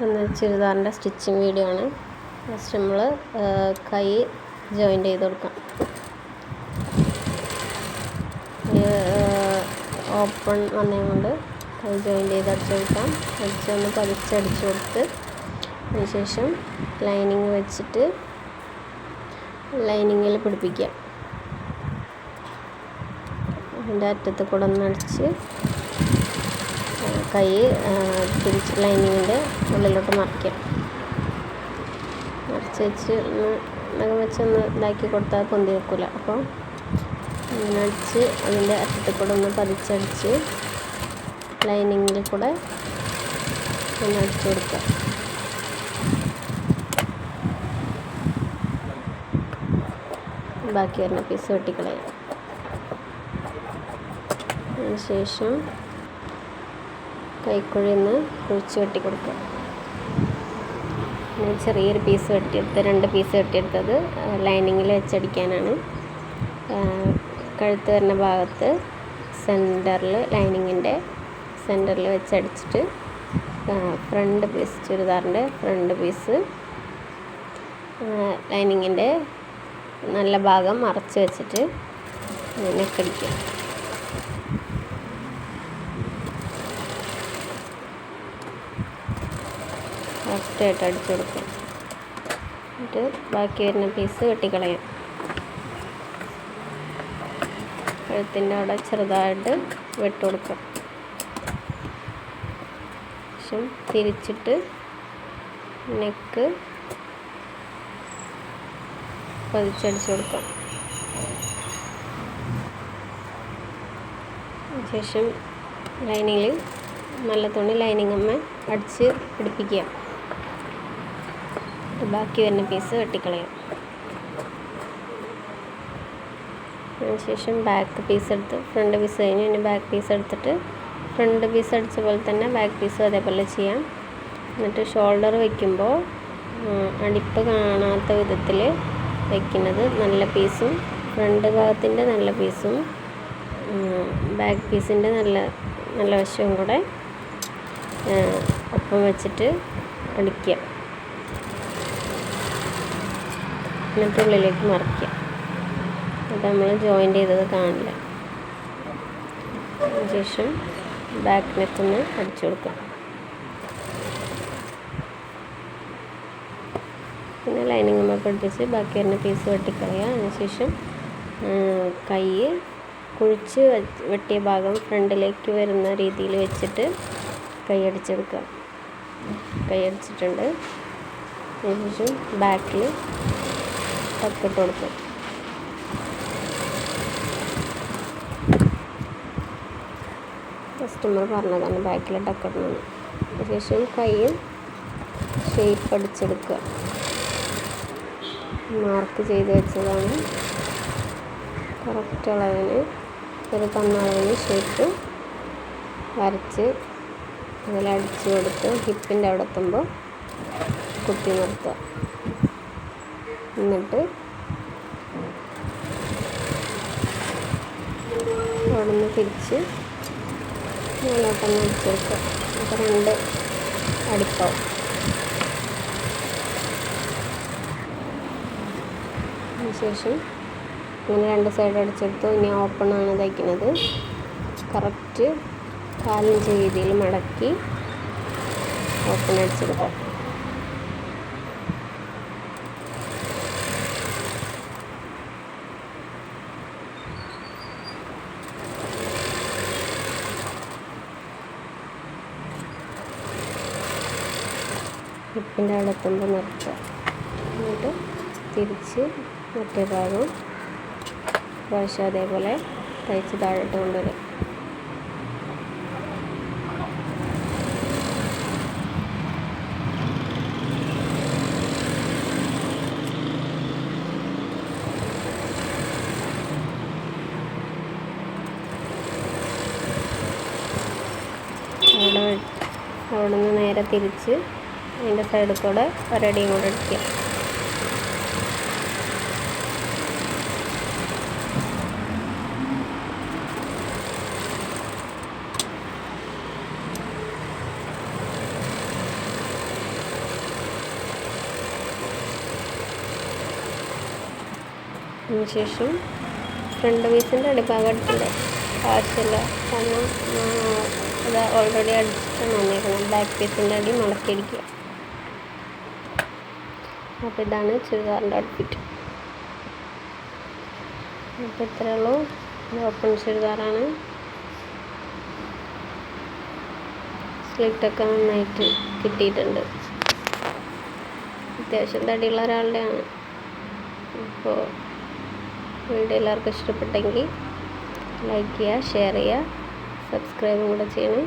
ഒന്ന് ചുരിദാറിൻ്റെ stitching video ആണ്. ഫസ്റ്റ് നമ്മൾ കൈ ജോയിൻ്റ് ചെയ്ത് കൊടുക്കാം. ഓപ്പൺ വന്നതുകൊണ്ട് കൈ ജോയിൻ്റ് ചെയ്ത് അടിച്ചു കൊടുക്കാം. അടിച്ചൊന്ന് പതിച്ചടിച്ചു കൊടുത്ത് അതിനുശേഷം ലൈനിങ് വെച്ചിട്ട് ലൈനിങ്ങിൽ പിടിപ്പിക്കുക. അതിൻ്റെ അറ്റത്ത് കൂടെ ഒന്ന് അടിച്ച് കൈ തിരിച്ച് ലൈനിങ്ങിൻ്റെ ഉള്ളിലോട്ട് മറിക്കുക. മറിച്ച് വെച്ച് നഖം വെച്ചൊന്ന് ഇതാക്കി കൊടുത്താൽ പൊന്തി വെക്കില്ല. അപ്പോൾ ഇങ്ങനെ അടിച്ച് അതിൻ്റെ അറ്റത്ത് കൂടെ ഒന്ന് പതിച്ചടിച്ച് ലൈനിങ്ങിൽ കൂടെ ഒന്ന് അടിച്ചു കൊടുക്കുക. ബാക്കി വരുന്ന പീസ് വെട്ടിക്കളയാം. അതിനുശേഷം കൈക്കുഴിന്ന് കുഴിച്ച് വെട്ടി കൊടുക്കുക. ചെറിയൊരു പീസ് വെട്ടിയെടുത്ത് 2 പീസ് വെട്ടിയെടുത്തത് ലൈനിങ്ങിൽ വെച്ചടിക്കാനാണ്. കഴുത്ത് വരുന്ന ഭാഗത്ത് സെൻറ്ററിൽ ലൈനിങ്ങിൻ്റെ സെൻറ്ററിൽ വെച്ചടിച്ചിട്ട് ഫ്രണ്ട് പീസ് ചുരിദാറിൻ്റെ ഫ്രണ്ട് പീസ് ലൈനിങ്ങിൻ്റെ നല്ല ഭാഗം മറച്ച് വെച്ചിട്ട് നെക്കടിക്കുക. ഫസ്റ്റായിട്ട് അടിച്ചു കൊടുക്കുക. എന്നിട്ട് ബാക്കി വരുന്ന പീസ് വെട്ടിക്കളയാം. കഴുത്തിൻ്റെ അവിടെ ചെറുതായിട്ട് വെട്ട് കൊടുക്കുക. ശേഷം തിരിച്ചിട്ട് നെക്ക് പതിച്ചടിച്ചു കൊടുക്കാം. ശേഷം ലൈനിങ്ങിൽ നല്ല തുണി ലൈനിങ്ങമ്മ അടിച്ച് പിടിപ്പിക്കുക. ബാക്കി വരുന്ന പീസ് വെട്ടിക്കളയാം. അതിനുശേഷം ബാക്ക് പീസ് എടുത്ത് ഫ്രണ്ട് പീസ് കഴിഞ്ഞ് ഇനി ബാക്ക് പീസ് എടുത്തിട്ട് ഫ്രണ്ട് പീസ് അടിച്ച പോലെ തന്നെ ബാക്ക് പീസും അതേപോലെ ചെയ്യാം. എന്നിട്ട് ഷോൾഡർ വയ്ക്കുമ്പോൾ അടിപ്പ് കാണാത്ത വിധത്തിൽ വയ്ക്കുന്നത് നല്ല പീസും ഫ്രണ്ട് ഭാഗത്തിൻ്റെ നല്ല പീസും ബാക്ക് പീസിൻ്റെ നല്ല വശവും കൂടെ ഒപ്പം വെച്ചിട്ട് അടിക്കുക. എന്നിട്ട് ഉള്ളിലേക്ക് മറിക്കുക. അത് നമ്മൾ ജോയിൻ്റ് ചെയ്തത് കാണില്ല. അതിനുശേഷം ബാക്ക് നെക്കൊന്ന് അടിച്ചു കൊടുക്കുക. പിന്നെ ലൈനിങ് നമ്മൾ പഠിപ്പിച്ച് ബാക്കി വരുന്ന പീസ് വെട്ടിക്കളയുക. അതിനുശേഷം കൈ കുഴിച്ച് വെട്ടിയ ഭാഗം ഫ്രണ്ടിലേക്ക് വരുന്ന രീതിയിൽ വെച്ചിട്ട് കൈ അടിച്ചെടുക്കുക. കൈ അടിച്ചിട്ടുണ്ട്. അതിനുശേഷം ബാക്കിൽ ടക്കിട്ട് കൊടുക്കുക. ഫസ്റ്റ് നമ്മൾ പറഞ്ഞതാണ് ബാക്കിൽ ടക്കിടണം. അതിനുശേഷം കൈ ഷേപ്പ് അടിച്ചെടുക്കുക. മാർക്ക് ചെയ്ത് വെച്ചതാണ്. കറക്റ്റ് അളവിന് ഒരു തന്നളവിന് ഷേപ്പ് വരച്ച് അതിലടിച്ച് കൊടുത്ത് ഹിപ്പിൻ്റെ അവിടെ എത്തുമ്പോൾ കുത്തി നിർത്തുക. എന്നിട്ട് അവിടെ നിന്ന് തിരിച്ച് മേലോട്ടൊന്ന് അടിച്ചെടുക്കുക. അപ്പോൾ 2 അടിപ്പാവും. അതിനുശേഷം ഇങ്ങനെ 2 സൈഡ് അടിച്ചെടുത്തു. ഇനി ഓപ്പൺ ആണ് തയ്ക്കുന്നത്. കറക്റ്റ് 4 ഇഞ്ച് രീതിയിൽ മടക്കി ഓപ്പൺ അടിച്ചെടുക്കാം. ഹിപ്പിൻ്റെ അവിടെ എത്തുമ്പോൾ നിർത്തുക. എന്നിട്ട് തിരിച്ച് മറ്റേ ഭാഗം പ്രാവശ്യം അതേപോലെ തയ്ച്ച് താഴോട്ട് കൊണ്ടുവരും. അവിടെ നിന്ന് നേരെ തിരിച്ച് അതിൻ്റെ സൈഡിൽ കൂടെ ഒരടിയും കൂടെ അടിക്കുക. അതിനുശേഷം ഫ്രണ്ട് പീസിൻ്റെ അടിഭാഗം അടിക്കേണ്ട ആവശ്യമില്ല, കാരണം അത് ഓൾറെഡി അടിച്ചിട്ടാണ് വന്നേക്കുന്നത്. ബാക്ക് പീസിൻ്റെ അടി മടക്കി അടിക്കുക. അപ്പോൾ ഇതാണ് ചുരിദാറിൻ്റെ ഔട്ട്ഫിറ്റ്. അപ്പോൾ ഇത്രയേ ഉള്ളൂ. ഓപ്പൺ ചുരിദാറാണ്. സ്ലിറ്റൊക്കെ നന്നായിട്ട് കിട്ടിയിട്ടുണ്ട്. അത്യാവശ്യം തടിയുള്ള ഒരാളുടെയാണ്. അപ്പോൾ വീഡിയോ എല്ലാവർക്കും ഇഷ്ടപ്പെട്ടെങ്കിൽ ലൈക്ക് ചെയ്യുക, ഷെയർ ചെയ്യുക, സബ്സ്ക്രൈബും കൂടെ ചെയ്യണേ.